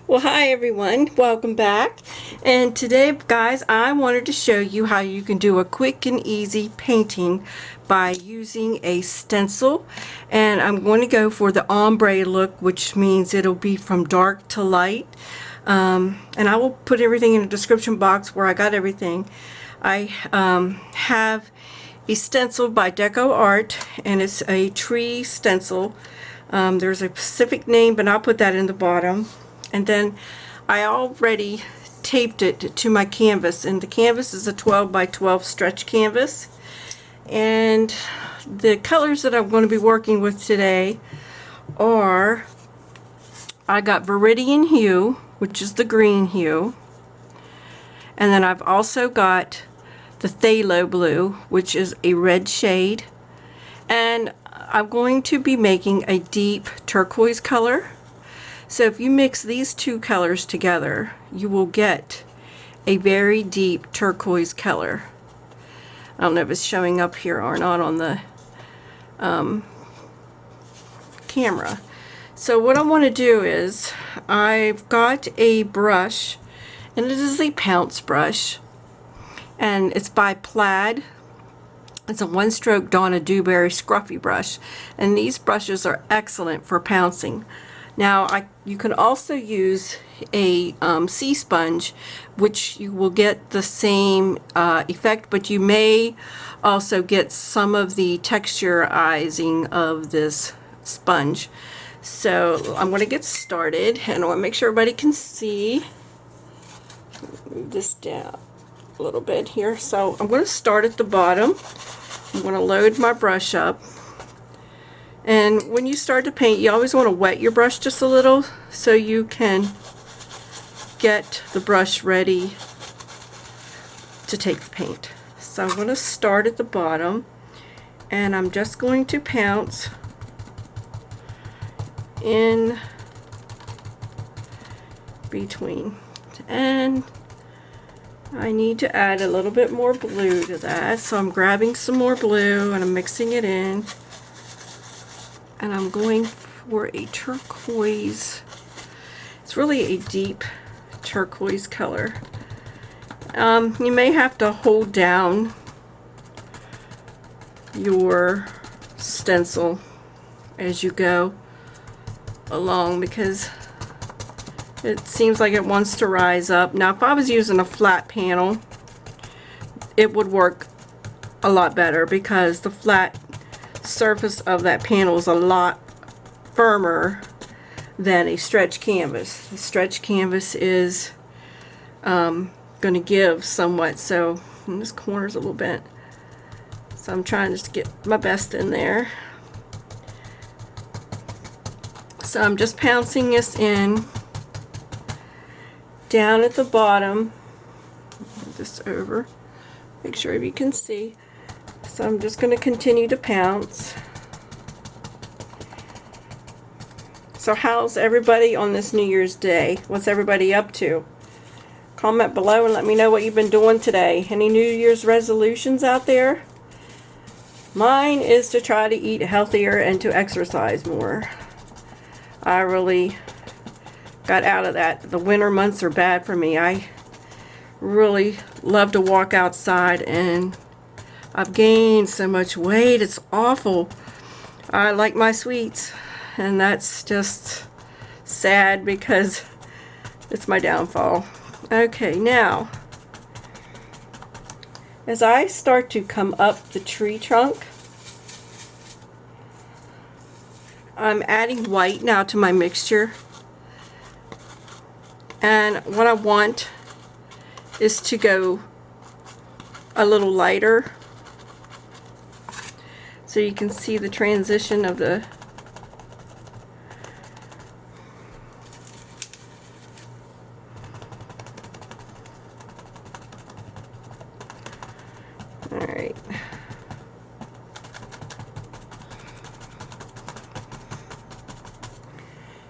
Well, hi everyone, welcome back. And today, guys, I wanted to show you how you can do a quick and easy painting by using a stencil. And I'm going to go for the ombre look, which means it'll be from dark to light. And I will put everything in the description box where I got everything. I have a stencil by Decoart, and it's a tree stencil. There's a specific name, but I'll put that in the bottom. And then I already taped it to my canvas, and the canvas is a 12 by 12 stretch canvas. And the colors that I'm going to be working with today are, I got viridian hue, which is the green hue, and then I've also got the phthalo blue, which is a red shade, and I'm going to be making a deep turquoise color. So if you mix these two colors together, you will get a very deep turquoise color. I don't know if it's showing up here or not on the camera. So what I want to do is, I've got a brush, and it is a pounce brush, and it's by Plaid. It's a one-stroke Donna Dewberry scruffy brush, and these brushes are excellent for pouncing. Now, you can also use a sea sponge, which you will get the same effect, but you may also get some of the texturizing of this sponge. So I'm going to get started, and I want to make sure everybody can see. Move this down a little bit here. So I'm going to start at the bottom. I'm going to load my brush up. And when you start to paint, you always want to wet your brush just a little so you can get the brush ready to take the paint. So I'm going to start at the bottom, and I'm just going to pounce in between. And I need to add a little bit more blue to that, so I'm grabbing some more blue and I'm mixing it in. And I'm going for a turquoise. It's really a deep turquoise color. You may have to hold down your stencil as you go along, because it seems like it wants to rise up. Now, if I was using a flat panel, it would work a lot better, because the flat surface of that panel is a lot firmer than a stretch canvas. The stretch canvas is going to give somewhat, so this corner's a little bent, so I'm trying just to get my best in there. So I'm just pouncing this in down at the bottom. Move this over, make sure you can see. So I'm just going to continue to pounce. So how's everybody on this New Year's Day? What's everybody up to? Comment below and let me know what you've been doing today. Any New Year's resolutions out there? Mine is to try to eat healthier and to exercise more. I really got out of that. The winter months are bad for me. I really love to walk outside, and I've gained so much weight, it's awful. I like my sweets, and that's just sad because it's my downfall. Okay, now, as I start to come up the tree trunk, I'm adding white now to my mixture. And what I want is to go a little lighter, so you can see the transition of the alright.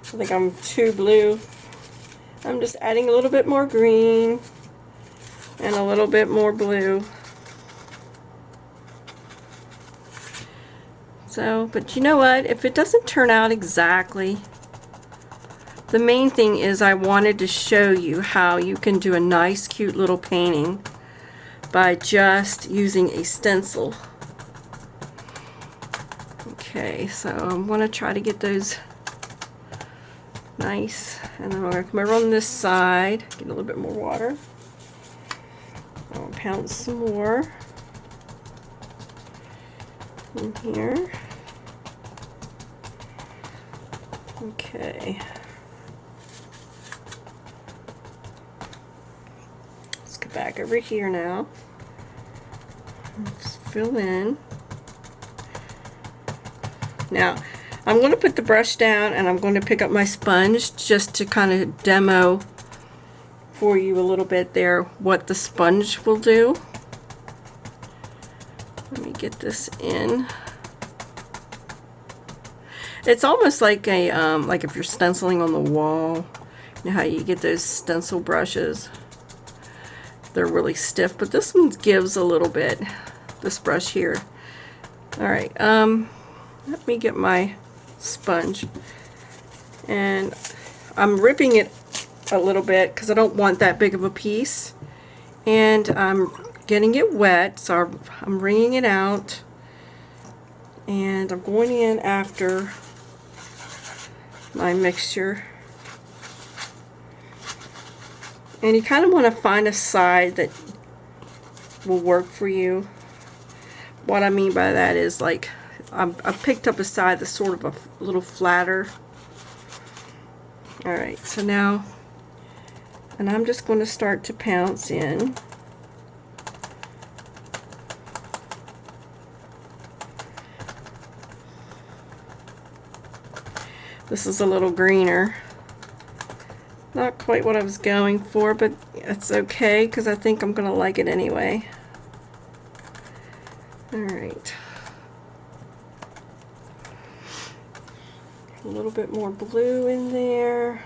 I think I'm too blue. I'm just adding a little bit more green and a little bit more blue. So, but you know what? If it doesn't turn out exactly the main thing is I wanted to show you how you can do a nice cute little painting by just using a stencil. Okay, so I'm going to try to get those nice, and then I'm going to come over on this side, get a little bit more water. I'll pound some more in here. Okay. Let's get back over here now. Let's fill in. Now, I'm going to put the brush down and I'm going to pick up my sponge just to kind of demo for you a little bit there what the sponge will do. Let me get this in. It's almost like a like if you're stenciling on the wall. You know how you get those stencil brushes? They're really stiff, but this one gives a little bit. This brush here. All right. Let me get my sponge, and I'm ripping it a little bit because I don't want that big of a piece, and I'm getting it wet, so I'm wringing it out, and I'm going in after my mixture. And you kind of want to find a side that will work for you. What I mean by that is, like, I picked up a side that's sort of a little flatter. Alright, so now, and I'm just going to start to pounce in. This is a little greener. Not quite what I was going for, but it's okay because I think I'm going to like it anyway. Alright. A little bit more blue in there.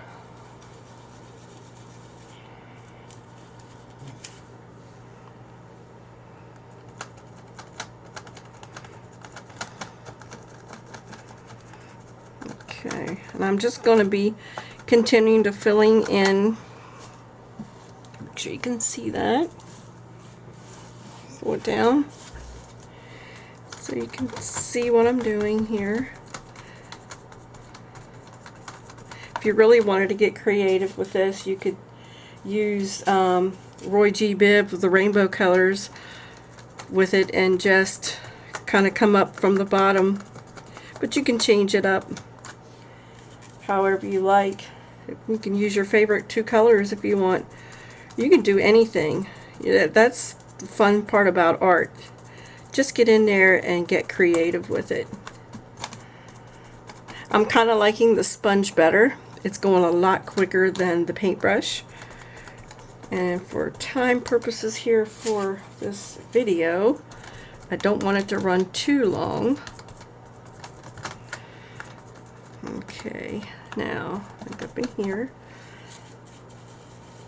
Okay, and I'm just going to be continuing to filling in. Make sure you can see that. Slow it down so you can see what I'm doing here. If you really wanted to get creative with this, you could use Roy G. Bibb with the rainbow colors with it and just kind of come up from the bottom. But you can change it up however you like. You can use your favorite two colors if you want. You can do anything. Yeah, that's the fun part about art. Just get in there and get creative with it. I'm kind of liking the sponge better. It's going a lot quicker than the paintbrush. And for time purposes here for this video, I don't want it to run too long. Okay, now back up in here.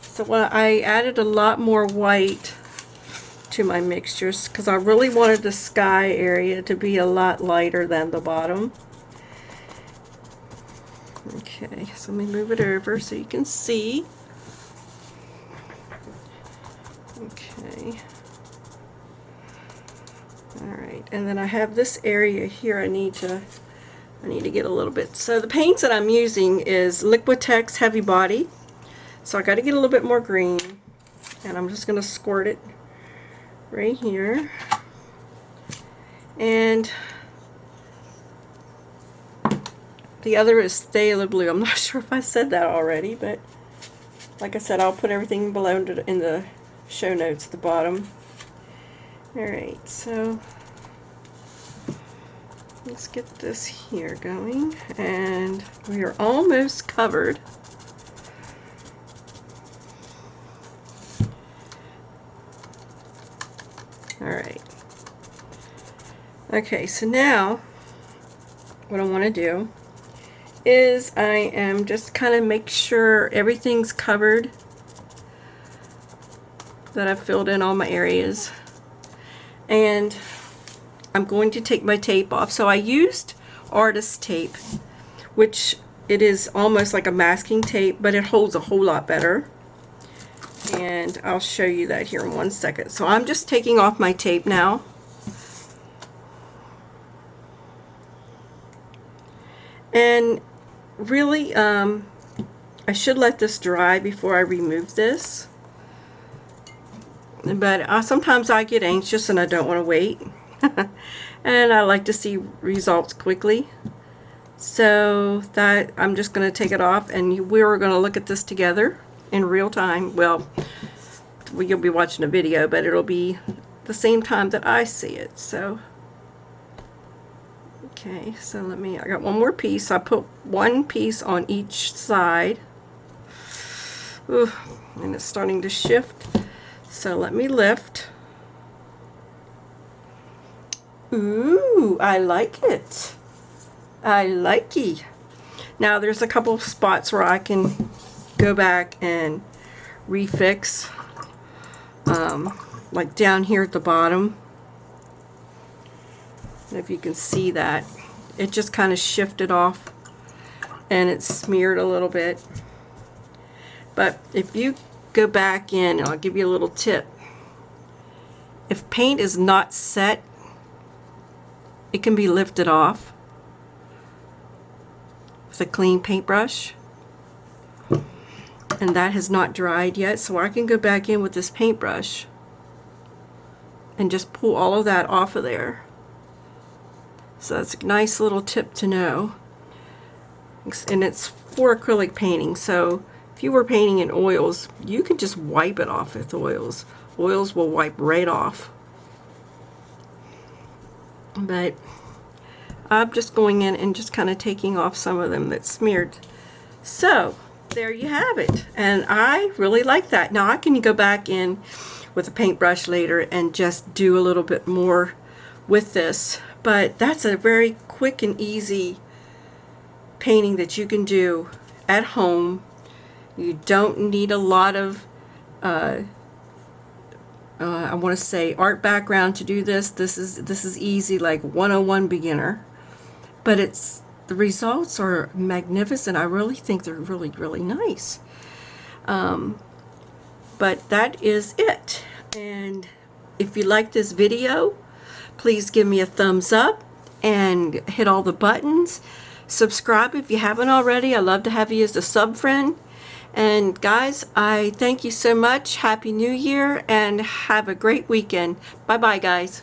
So I added a lot more white to my mixtures because I really wanted the sky area to be a lot lighter than the bottom. Okay, so let me move it over so you can see. Okay. Alright, and then I have this area here I need to get a little bit. So the paints that I'm using is Liquitex Heavy Body. So I got to get a little bit more green. And I'm just going to squirt it right here. And the other is phthalo blue. I'm not sure if I said that already, but like I said, I'll put everything below in the show notes at the bottom. Alright, so let's get this here going, and we are almost covered. Alright. Okay, so now what I want to do is I am just kind of make sure everything's covered, that I've filled in all my areas, and I'm going to take my tape off. So I used artist tape, which it is almost like a masking tape, but it holds a whole lot better. And I'll show you that here in 1 second. So I'm just taking off my tape now. And really, I should let this dry before I remove this. But sometimes I get anxious and I don't want to wait. And I like to see results quickly. So that I'm just going to take it off, and we're going to look at this together in real time. Well, you'll be watching a video, but it'll be the same time that I see it. So okay, so I got one more piece. I put one piece on each side. Ooh, and it's starting to shift. So let me lift. Ooh, I like it. I like it. Now there's a couple of spots where I can go back and refix. Like down here at the bottom. If you can see that, it just kind of shifted off and it's smeared a little bit. But if you go back in, and I'll give you a little tip. If paint is not set, it can be lifted off with a clean paintbrush. And that has not dried yet, so I can go back in with this paintbrush and just pull all of that off of there. So that's a nice little tip to know. And it's for acrylic painting, so if you were painting in oils, you can just wipe it off with oils. Oils will wipe right off. But I'm just going in and just kind of taking off some of them that's smeared. So there you have it, and I really like that. Now I can go back in with a paintbrush later and just do a little bit more with this, but that's a very quick and easy painting that you can do at home. You don't need a lot of I want to say art background to do this. This is easy, like 101 beginner, but the results are magnificent. I really think they're really, really nice. But that is it. And if you like this video, please give me a thumbs up and hit all the buttons. Subscribe if you haven't already. I love to have you as a sub friend. And guys, I thank you so much. Happy New Year and have a great weekend. Bye bye, guys.